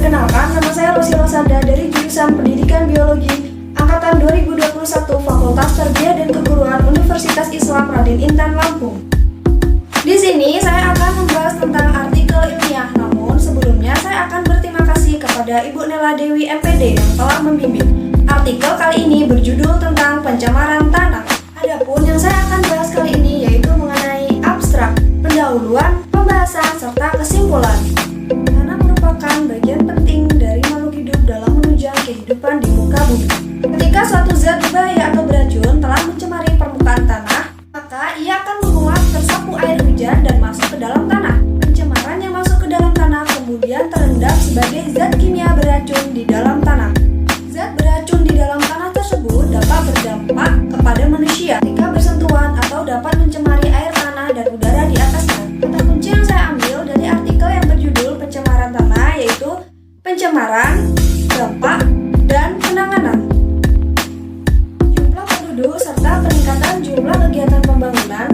Perkenalkan, nama saya Rosi Rosanda dari jurusan Pendidikan Biologi Angkatan 2021 Fakultas Tarbiyah dan Keguruan Universitas Islam Raden Intan Lampung. Di sini saya akan membahas tentang artikel ilmiah, namun sebelumnya saya akan berterima kasih kepada Ibu Nela Dewi MPD yang telah membimbing. Artikel kali ini berjudul tentang pencemaran tanah. Adapun yang saya akan bahas kali ini yaitu mengenai abstrak, pendahuluan, pembahasan, serta kesimpulan. Tanah merupakan bagian penting dari makhluk hidup dalam menunjang kehidupan di muka bumi. Ketika suatu zat berbahaya atau beracun telah mencemari permukaan tanah, maka ia akan menguap tersapu air hujan dan masuk ke dalam tanah. Pencemaran yang masuk ke dalam tanah kemudian terendap sebagai zat kimia beracun di dalam tanah. Zat beracun di dalam tanah tersebut dapat berdampak kepada manusia ketika bersentuhan atau dapat mencemari air tanah dan udara di atasnya. Kata kunci yang saya ambil dari artikel yang berjudul pencemaran tanah yaitu pencemaran, dampak, dan penanganan. Jumlah penduduk serta peningkatan jumlah kegiatan pembangunan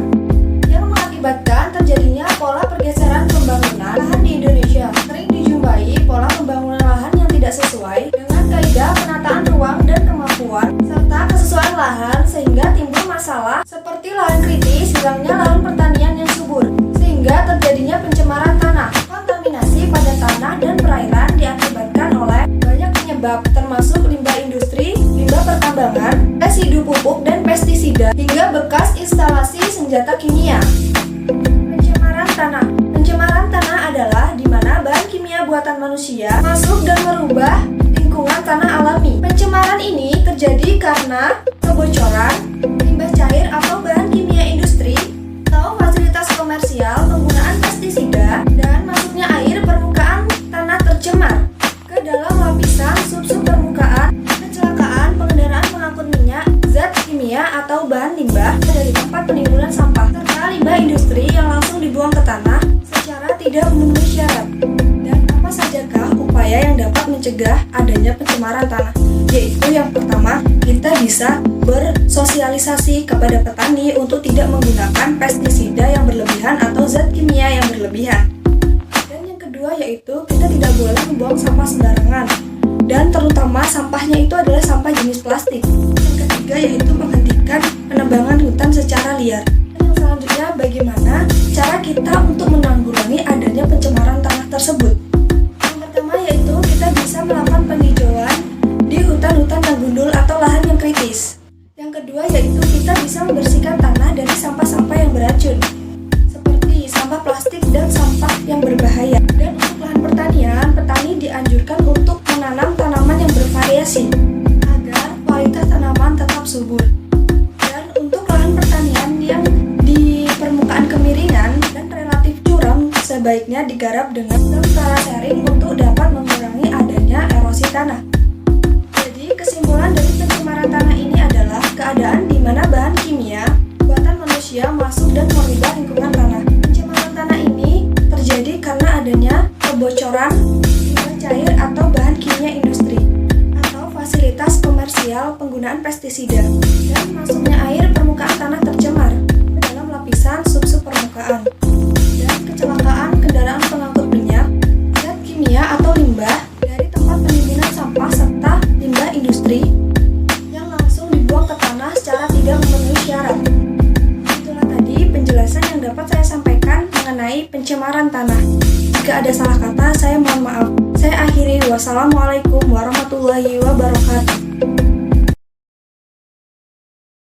yang mengakibatkan terjadinya pola pergeseran pembangunan lahan di Indonesia. Sering dijumpai pola pembangunan lahan yang tidak sesuai dengan kaidah penataan ruang dan kemampuan serta kesesuaian lahan sehingga timbul masalah seperti lahan kritis, hilangnya lahan pertanian yang subur, sehingga terjadinya pencemaran tanah. Kontaminasi pada tanah dan perairan diakibatkan oleh banyak penyebab termasuk limbah industri, limbah pertambangan, residu pupuk dan pestisida, hingga bekas instalasi senjata kimia. Pencemaran tanah. Pencemaran tanah adalah di mana bahan kimia buatan manusia masuk dan merubah lingkungan tanah alami. Pencemaran ini terjadi karena kebocoran, limbah cair atau bahan kimia industri, atau fasilitas komersial, penggunaan pestisida, dan masuknya air permukaan tanah tercemar ke dalam lapisan sub-sub permukaan, kecelakaan pengendaraan pengangkut minyak, zat kimia atau bahan limbah dari tempat penimbunan sampah, serta limbah industri yang langsung dibuang ke tanah secara tidak memenuhi syarat. Dan apa sajakah upaya yang dapat mencegah adanya pencemaran tanah? Yaitu yang pertama, kita bisa bersosialisasi kepada petani untuk tidak menggunakan pestisida yang berlebihan atau zat kimia yang berlebihan. Dan yang kedua yaitu kita tidak boleh membuang sampah sembarangan, dan terutama sampahnya itu adalah sampah jenis plastik. Yang ketiga yaitu menghentikan penebangan hutan secara liar. Dan yang selanjutnya, bagaimana cara kita untuk menanggulangi adanya pencemaran tanah tersebut? Yang pertama yaitu kita bisa melakukan penghijauan di hutan-hutan yang gundul atau lahan yang kritis. Yang kedua yaitu kita bisa membersihkan tanah dari sampah-sampah yang beracun seperti sampah plastik dan sampah yang berbahaya. Dan untuk lahan pertanian, petani dianjurkan untuk menanam tanaman yang bervariasi agar kualitas tanaman tetap subur. Dan untuk lahan pertanian yang di permukaan kemiringan dan relatif curam, sebaiknya digarap dengan cara sharing untuk dapat mengurangi adanya erosi tanah. Jadi kesimpulan dari pencemaran tanah ini adalah keadaan di mana bahan kimia buatan manusia masuk dan merubah lingkungan tanah. Pencemaran tanah ini terjadi karena adanya kebocoran limbah cair atau bahan kimia industri atau fasilitas komersial, penggunaan pestisida, dan masuknya air permukaan tanah tercemar ke dalam lapisan sub-sub permukaan, dan kecelakaan kendaraan pengangkut minyak, zat kimia atau limbah dari tempat penimbunan sampah serta limbah industri yang langsung dibuang ke tanah secara tidak memenuhi syarat. Itulah tadi penjelasan yang dapat saya sampaikan mengenai pencemaran tanah. Jika ada salah kata, saya mohon maaf. Saya akhiri. Wassalamualaikum warahmatullahi wabarakatuh.